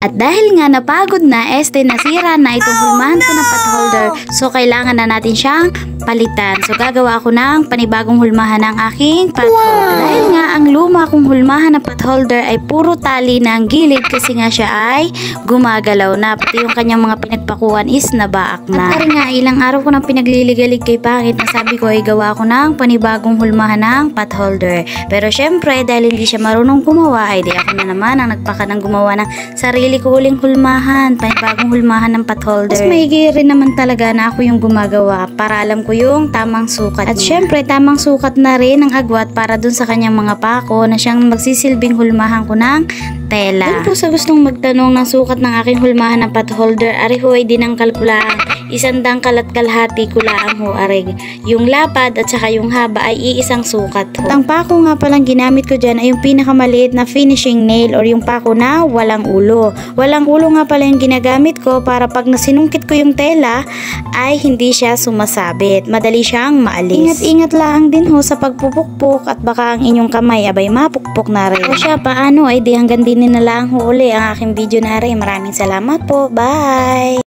At dahil nga napagod na, nasira na itong hulmahan ko ng pot holder. So, kailangan na natin siyang palitan. So, gagawa ako ng panibagong hulmahan ng aking pot holder. Dahil nga ang luma kong hulmahan ng pot holder ay puro tali ng gilid kasi nga siya ay gumagalaw na. Pati yung kanyang mga pinagpakuan is nabaak na. At nga, ilang araw ko nang pinagliligalig kay Pangit na sabi ko ay gawa ko ng panibagong hulmahan ng pot holder. Pero syempre, dahil hindi siya marunong gumawa, ay di ako na naman ang nagpaka ng gumawa ng sarili ko uling hulmahan, panibagong hulmahan ng pot holder. Mas maigi rin naman talaga na ako yung gumagawa para alam ko yung tamang sukat. At syempre, tamang sukat na rin ang agwat para dun sa kanyang mga pako na siyang magsisilbing hulmahan ko ng tela. Dun po sa gustong magtanong ng sukat ng aking hulmahan ng pot holder, ari ho ay dinangkal ko lang. 100 kalat kalahati ko lang ho arig. Yung lapad at saka yung haba ay iisang sukat ho. Ang pako nga palang ginamit ko dyan ay yung pinakamaliit na finishing nail or yung pako na walang ulo. Walang ulo nga pala yung ginagamit ko para pag nasinungkit ko yung tela ay hindi siya sumasabit. Madali siyang maalis. Ingat-ingat lang din ho sa pagpupukpok at baka ang inyong kamay abay mapukpok na rin. O siya, paano ay di hanggang din na lang ho uli ang aking video na rin. Maraming salamat po. Bye!